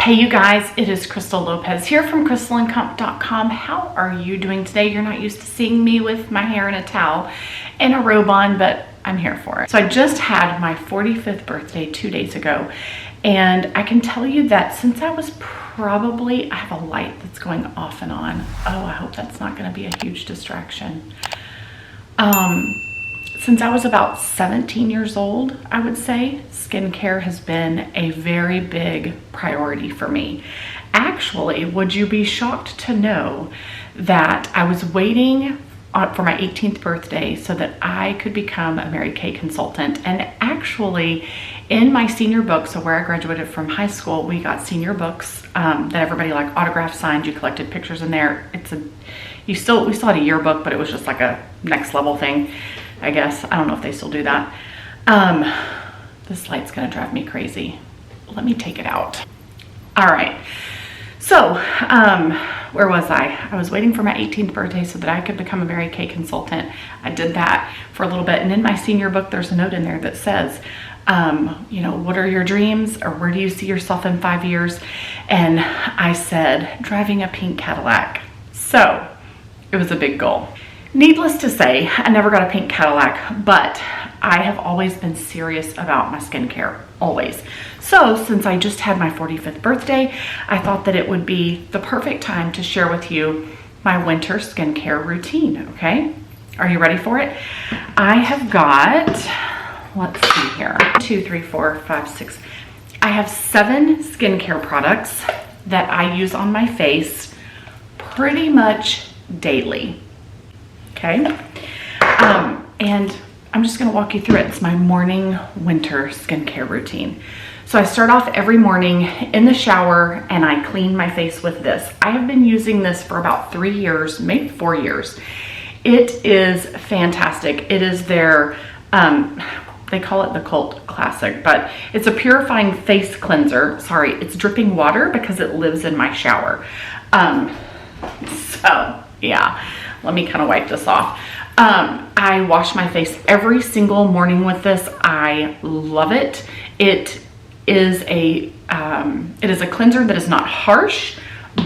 Hey you guys, it is Crystal Lopez here from crystalandcomp.com. How are you doing today? You're not used to seeing me with my hair in a towel and a robe on, but I'm here for it. So I just had my 45th birthday 2 days ago, and I can tell you that since I was I have a light that's going off and on. Oh, I hope that's not going to be a huge distraction. Since I was about 17 years old, I would say, skincare has been a very big priority for me. Actually, would you be shocked to know that I was waiting for my 18th birthday so that I could become a Mary Kay consultant? And actually, in my senior book, so where I graduated from high school, we got senior books that everybody like autographed, signed. You collected pictures in there. We still had a yearbook, but it was just like a next level thing, I guess. I don't know if they still do that. This light's gonna drive me crazy. Let me take it out. All right. So, where was I? I was waiting for my 18th birthday so that I could become a Mary Kay consultant. I did that for a little bit. And in my senior book, there's a note in there that says, what are your dreams, or where do you see yourself in 5 years? And I said, driving a pink Cadillac. So it was a big goal. Needless to say, I never got a pink Cadillac, but I have always been serious about my skincare, always. So since I just had my 45th birthday, I thought that it would be the perfect time to share with you my winter skincare routine, okay? Are you ready for it? I have got, let's see here, 2, 3, 4, 5, 6. I have 7 skincare products that I use on my face pretty much daily. Okay, and I'm just gonna walk you through it. It's my morning winter skincare routine. So I start off every morning in the shower and I clean my face with this. I have been using this for about 3 years, maybe 4 years. It is fantastic. It is their, they call it the cult classic, but it's a purifying face cleanser. Sorry, it's dripping water because it lives in my shower. So yeah. Let me kind of wipe this off. I wash my face every single morning with this. I love it. It is a cleanser that is not harsh,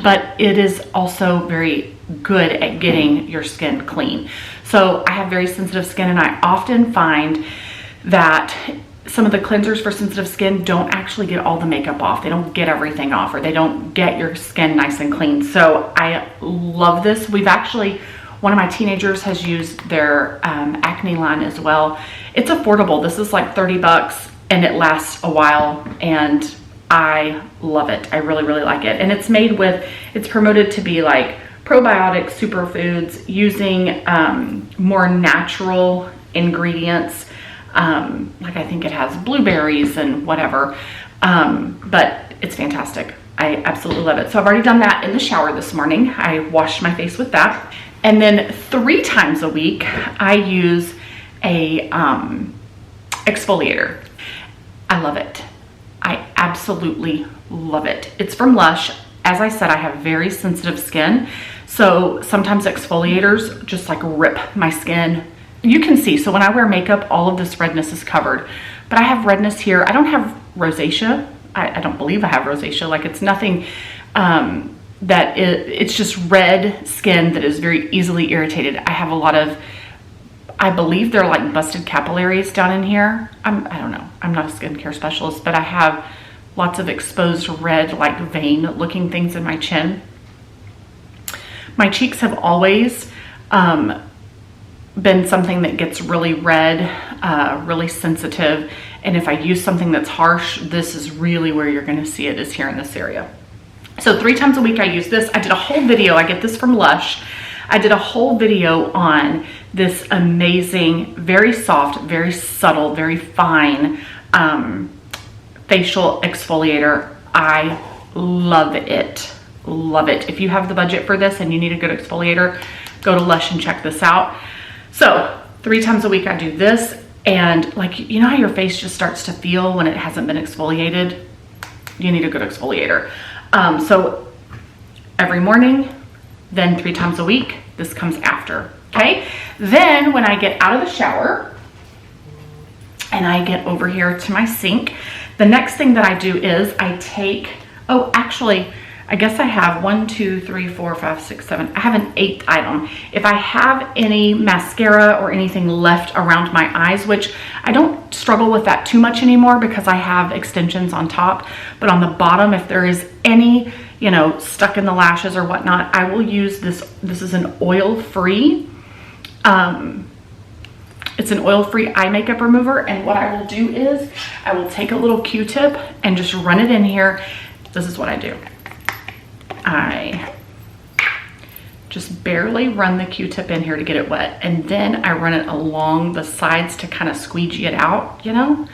but it is also very good at getting your skin clean. So I have very sensitive skin, and I often find that some of the cleansers for sensitive skin don't actually get all the makeup off. They don't get everything off, or they don't get your skin nice and clean. So I love this. One of my teenagers has used their acne line as well. It's affordable. This is like 30 bucks and it lasts a while, and I love it. I really, really like it. And it's promoted to be like probiotic superfoods using more natural ingredients. Like I think it has blueberries and whatever, but it's fantastic. I absolutely love it. So I've already done that in the shower this morning. I washed my face with that. And then 3 times a week, I use a exfoliator. I love it. I absolutely love it. It's from Lush. As I said, I have very sensitive skin. So sometimes exfoliators just like rip my skin. You can see, so when I wear makeup, all of this redness is covered. But I have redness here. I don't have rosacea. I don't believe I have rosacea. Like, it's nothing it's just red skin that is very easily irritated. I have a lot of, I believe they're like busted capillaries down in here. I don't know. I'm not a skincare specialist, but I have lots of exposed red, like vein looking things in my chin. My cheeks have always been something that gets really red, really sensitive. And if I use something that's harsh, this is really where you're gonna see it, is here in this area. So 3 times a week I use this. I did a whole video, I get this from Lush. I did a whole video on this amazing, very soft, very subtle, very fine facial exfoliator. I love it, love it. If you have the budget for this and you need a good exfoliator, go to Lush and check this out. So 3 times a week I do this, and like, you know how your face just starts to feel when it hasn't been exfoliated? You need a good exfoliator. So every morning, then 3 times a week, this comes after, okay? Then when I get out of the shower and I get over here to my sink, the next thing that I do is I take Oh, actually, I guess I have 1, 2, 3, 4, 5, 6, 7. I have an 8th item. If I have any mascara or anything left around my eyes, which I don't struggle with that too much anymore because I have extensions on top, but on the bottom, if there is any, you know, stuck in the lashes or whatnot, I will use this. This is an oil-free, it's an oil-free eye makeup remover. And what I will do is I will take a little Q-tip and just run it in here. This is what I do. I just barely run the Q-tip in here to get it wet, and then I run it along the sides to kind of squeegee it out, you know?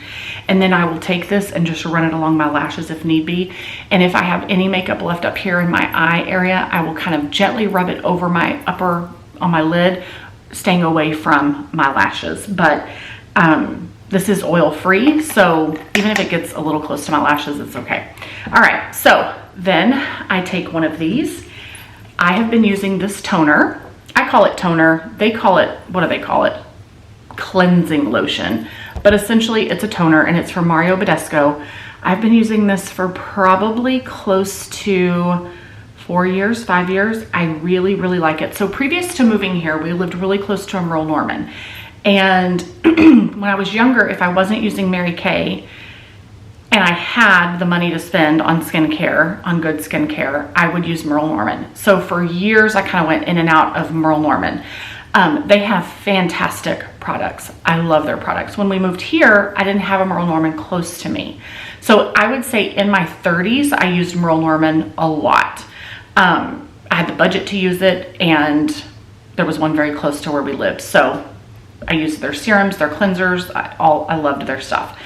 And then I will take this and just run it along my lashes if need be. And if I have any makeup left up here in my eye area, I will kind of gently rub it over my on my lid, staying away from my lashes. But this is oil-free, so even if it gets a little close to my lashes, it's okay. All right, so then I take one of these. I have been using this toner. I call it toner. They call it, what do they call it? Cleansing lotion. But essentially it's a toner, and it's from Mario Badescu. I've been using this for probably close to 4 years, 5 years. I really, really like it. So previous to moving here, we lived really close to Merle Norman. And when I was younger, if I wasn't using Mary Kay and I had the money to spend on skincare, on good skincare, I would use Merle Norman. So for years, I kind of went in and out of Merle Norman. They have fantastic products. I love their products. When we moved here, I didn't have a Merle Norman close to me. So I would say in my 30s, I used Merle Norman a lot. I had the budget to use it, and there was one very close to where we lived. So I used their serums, their cleansers. I loved their stuff.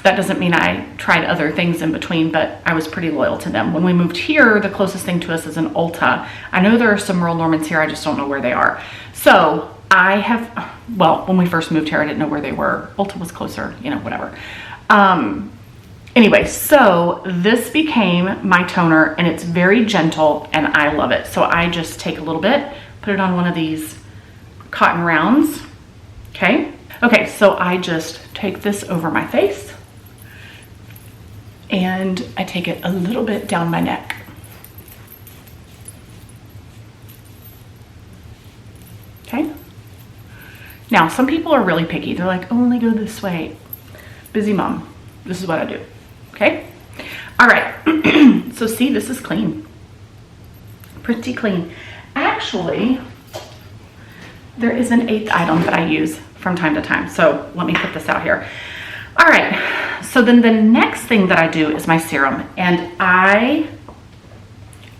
That doesn't mean I tried other things in between, but I was pretty loyal to them. When we moved here, the closest thing to us is an Ulta. I know there are some Merle Normans here. I just don't know where they are. So I have, well, when we first moved here, I didn't know where they were. Ulta was closer, you know, whatever. Anyway, so this became my toner, and it's very gentle, and I love it. So I just take a little bit, put it on one of these cotton rounds. Okay. So I just take this over my face, and I take it a little bit down my neck. Okay. Now, some people are really picky. They're like, only go this way. Busy mom. This is what I do. Okay. All right. So see, this is clean. Pretty clean. Actually, there is an 8th item that I use from time to time. So let me put this out here. All right. So then the next thing that I do is my serum. And I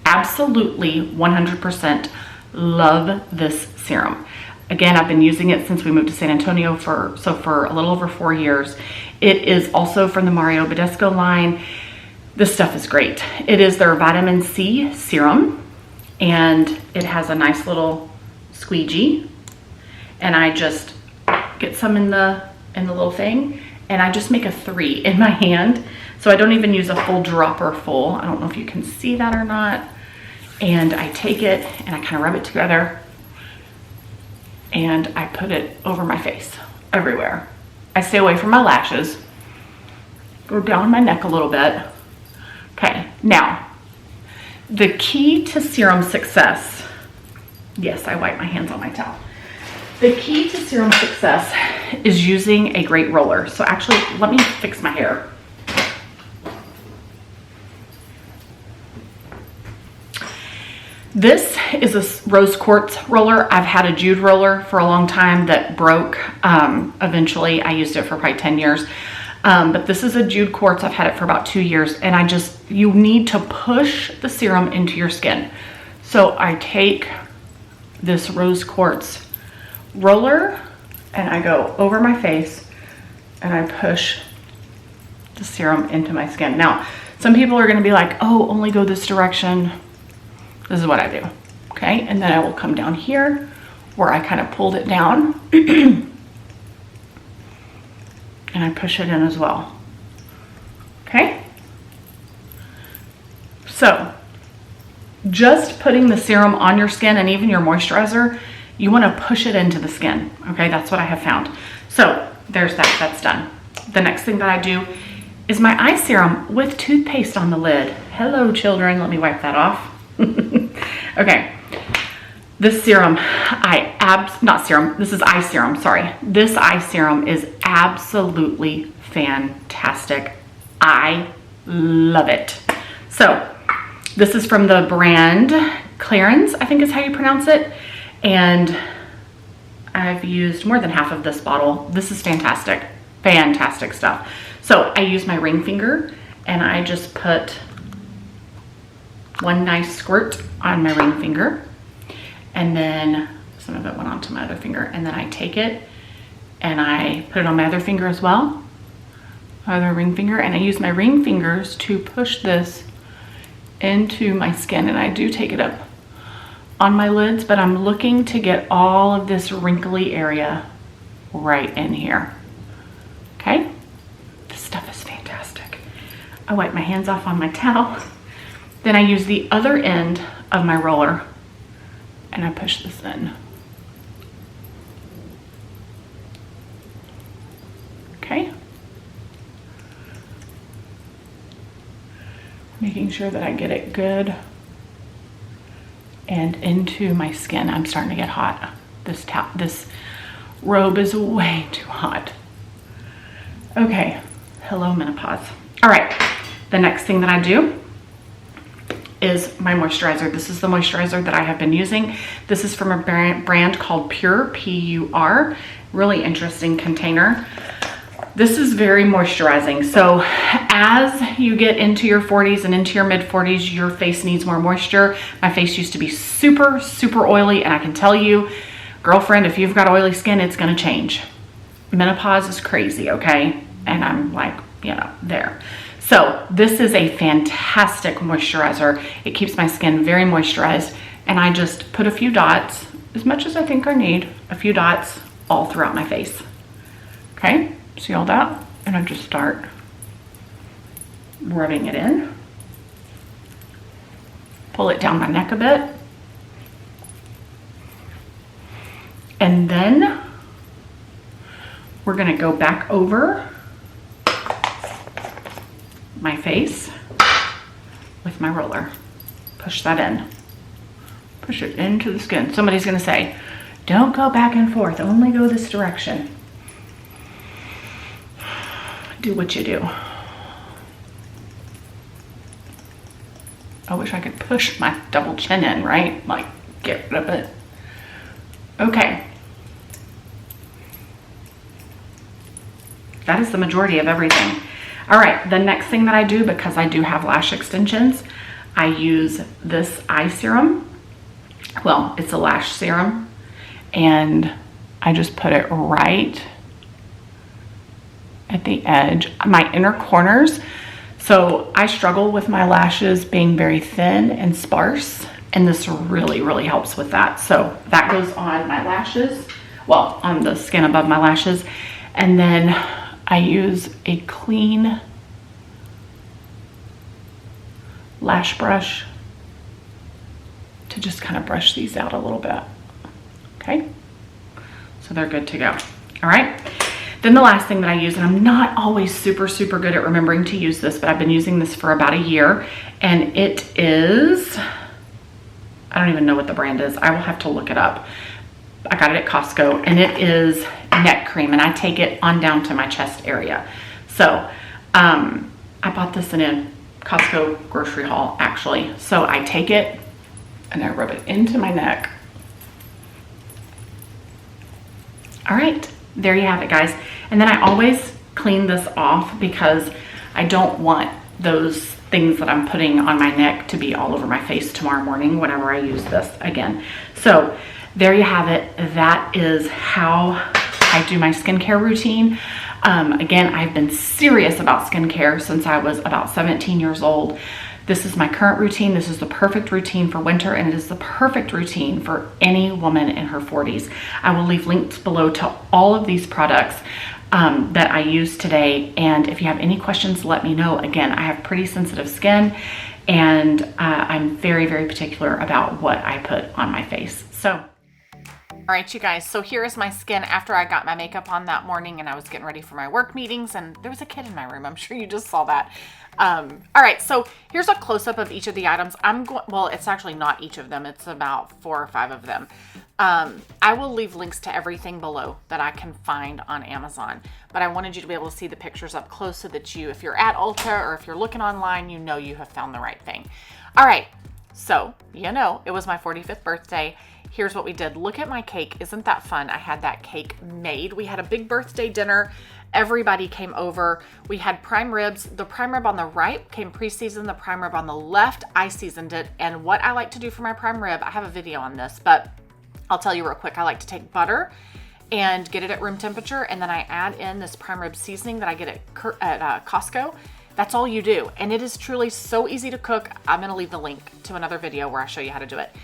absolutely 100% love this serum. Again, I've been using it since we moved to San Antonio for a little over 4 years. It is also from the Mario Badescu line. This stuff is great. It is their vitamin C serum, and it has a nice little squeegee. And I just get some in the little thing, and I just make a 3 in my hand. So I don't even use a full dropper full. I don't know if you can see that or not. And I take it and I kind of rub it together, and I put it over my face, everywhere. I stay away from my lashes, go down my neck a little bit. Okay, now, the key to serum success, yes, I wipe my hands on my towel. The key to serum success is using a great roller. So actually, let me fix my hair. This is a rose quartz roller. I've had a Jude roller for a long time that broke. Eventually, I used it for probably 10 years. But this is a Jude quartz. I've had it for about 2 years. And you need to push the serum into your skin. So I take this rose quartz roller and I go over my face and I push the serum into my skin. Now, some people are going to be like, oh, only go this direction. This is what I do. Okay, and then I will come down here where I kind of pulled it down and I push it in as well. Okay, so just putting the serum on your skin and even your moisturizer, you want to push it into the skin. Okay, that's what I have found. So there's that, that's done. The next thing that I do is my eye serum with toothpaste on the lid. Hello, children. Let me wipe that off. Okay. This serum, this is eye serum, sorry. This eye serum is absolutely fantastic. I love it. So, this is from the brand Clarins, I think is how you pronounce it. And I've used more than half of this bottle. This is fantastic, fantastic stuff. So I use my ring finger and I just put one nice squirt on my ring finger. And then some of it went onto my other finger. And then I take it and I put it on my other finger as well. Other ring finger. And I use my ring fingers to push this into my skin. And I do take it up on my lids, but I'm looking to get all of this wrinkly area right in here. Okay? This stuff is fantastic. I wipe my hands off on my towel. Then I use the other end of my roller and I push this in. Okay? Making sure that I get it good and into my skin. I'm starting to get hot. This robe is way too hot. Okay, hello menopause. All right, the next thing that I do is my moisturizer. This is the moisturizer that I have been using. This is from a brand called Pure, P-U-R. Really interesting container. This is very moisturizing. So as you get into your 40s and into your mid 40s, your face needs more moisture. My face used to be super, super oily. And I can tell you, girlfriend, if you've got oily skin, it's gonna change. Menopause is crazy, okay? And I'm like, you know, there. So this is a fantastic moisturizer. It keeps my skin very moisturized. And I just put a few dots, as much as I think I need, a few dots all throughout my face. Okay? See all that? And I just start rubbing it in. Pull it down my neck a bit. And then we're gonna go back over my face with my roller. Push that in. Push it into the skin. Somebody's gonna say, don't go back and forth, only go this direction. Do what you do. I wish I could push my double chin in, right? Like, get rid of it. Okay. That is the majority of everything. All right, the next thing that I do, because I do have lash extensions, I use this eye serum. Well, it's a lash serum. And I just put it right at the edge, my inner corners. So I struggle with my lashes being very thin and sparse, and this really, really helps with that. So that goes on my lashes, well, on the skin above my lashes. And then I use a clean lash brush to just kind of brush these out a little bit. Okay, so they're good to go. All right. Then the last thing that I use, and I'm not always super, super good at remembering to use this, but I've been using this for about a year, and it is, I don't even know what the brand is. I will have to look it up. I got it at Costco, and it is neck cream, and I take it on down to my chest area. So I bought this in a Costco grocery haul, actually. So I take it and I rub it into my neck. All right. There you have it, guys. And then I always clean this off because I don't want those things that I'm putting on my neck to be all over my face tomorrow morning whenever I use this again. So there you have it. That is how I do my skincare routine. Again, I've been serious about skincare since I was about 17 years old. This is my current routine. This is the perfect routine for winter, and it is the perfect routine for any woman in her 40s. I will leave links below to all of these products that I use today. And if you have any questions, let me know. Again, I have pretty sensitive skin, and I'm very, very particular about what I put on my face. So All right, you guys, so here is my skin after I got my makeup on that morning and I was getting ready for my work meetings, and there was a kid in my room. I'm sure you just saw that. All right, so here's a close-up of each of the items. Well, it's actually not each of them. It's about 4 or 5 of them. I will leave links to everything below that I can find on Amazon, but I wanted you to be able to see the pictures up close so that if you're at Ulta or if you're looking online, you know you have found the right thing. All right, so it was my 45th birthday. Here's what we did. Look at my cake. Isn't that fun? I had that cake made. We had a big birthday dinner. Everybody came over. We had prime ribs. The prime rib on the right came pre-seasoned. The prime rib on the left, I seasoned it. And what I like to do for my prime rib, I have a video on this, but I'll tell you real quick. I like to take butter and get it at room temperature, and then I add in this prime rib seasoning that I get at Costco. That's all you do. And it is truly so easy to cook. I'm going to leave the link to another video where I show you how to do it.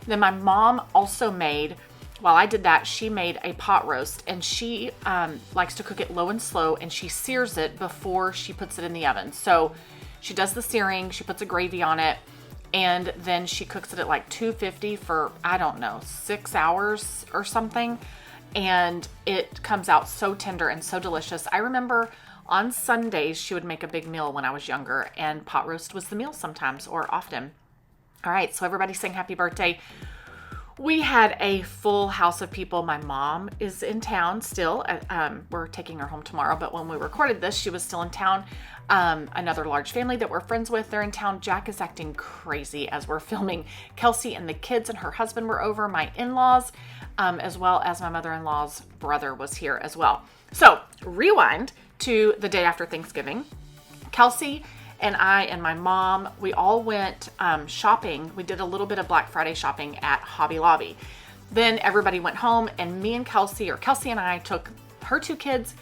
Then my mom also made, while I did that, she made a pot roast, and she likes to cook it low and slow, and she sears it before she puts it in the oven. So she does the searing, she puts a gravy on it, and then she cooks it at like 250 for, I don't know, 6 hours or something. And it comes out so tender and so delicious. I remember on Sundays, she would make a big meal when I was younger, and pot roast was the meal sometimes or often. All right, so everybody sing happy birthday. We had a full house of people. My mom is in town still. We're taking her home tomorrow, but when we recorded this, she was still in town. Another large family that we're friends with, they're in town. Jack is acting crazy as we're filming. Kelsey and the kids and her husband were over. My in-laws, as well as my mother-in-law's brother was here as well. So rewind to the day after Thanksgiving. Kelsey and I and my mom, we all went shopping. We did a little bit of Black Friday shopping at Hobby Lobby. Then everybody went home, and me and Kelsey and I took her 2 kids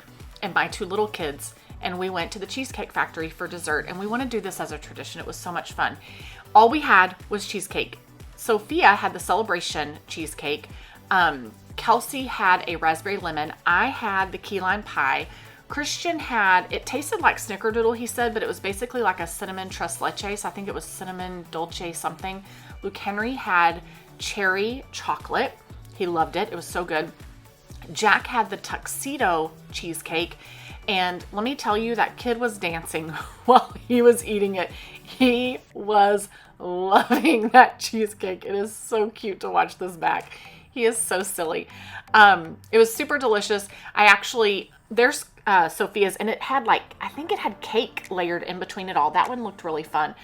and my 2 little kids, and we went to the Cheesecake Factory for dessert. And we want to do this as a tradition. It was so much fun. All we had was cheesecake. Sophia had the celebration cheesecake. Kelsey had a raspberry lemon. I had the key lime pie. Christian had, it tasted like snickerdoodle, he said, but it was basically like a cinnamon tres leches. I think it was cinnamon dolce something. Luke Henry had cherry chocolate. He loved it. It was so good. Jack had the tuxedo cheesecake. And let me tell you, that kid was dancing while he was eating it. He was loving that cheesecake. It is so cute to watch this back. He is so silly. It was super delicious. There's Sophia's, and it had I think it had cake layered in between it all. That one looked really fun.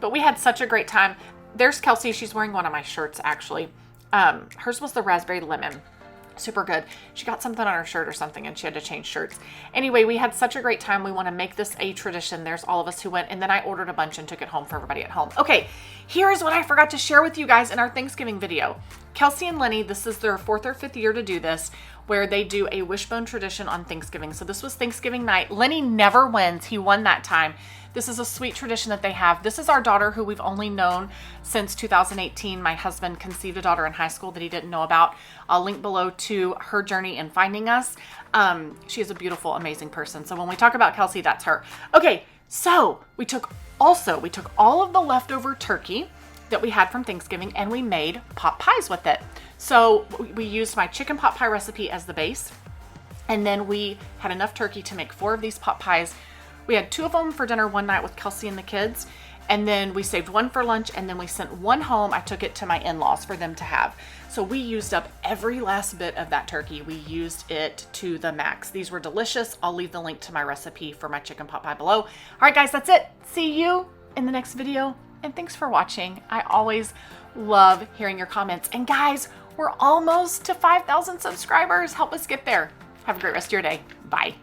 But we had such a great time. There's Kelsey. She's wearing one of my shirts, actually. Hers was the raspberry lemon. Super good. She got something on her shirt or something, and she had to change shirts. Anyway, we had such a great time. We want to make this a tradition. There's all of us who went, and then I ordered a bunch and took it home for everybody at home. Okay, here's what I forgot to share with you guys in our Thanksgiving video. Kelsey and Lenny, this is their 4th or 5th year to do this, where they do a wishbone tradition on Thanksgiving. So this was Thanksgiving night. Lenny never wins. He won that time. This is a sweet tradition that they have. This is our daughter, who we've only known since 2018. My husband conceived a daughter in high school that he didn't know about. I'll link below to her journey in finding us. She is a beautiful, amazing person. So when we talk about Kelsey, that's her. Okay, so we took all of the leftover turkey that we had from Thanksgiving, and we made pot pies with it. So we used my chicken pot pie recipe as the base, and then we had enough turkey to make 4 of these pot pies. We had 2 of them for dinner one night with Kelsey and the kids, and then we saved 1 for lunch, and then we sent 1 home. I took it to my in-laws for them to have. So we used up every last bit of that turkey. We used it to the max. These were delicious. I'll leave the link to my recipe for my chicken pot pie below. All right, guys, that's it. See you in the next video, and thanks for watching. I always love hearing your comments. And guys, we're almost to 5,000 subscribers. Help us get there. Have a great rest of your day. Bye.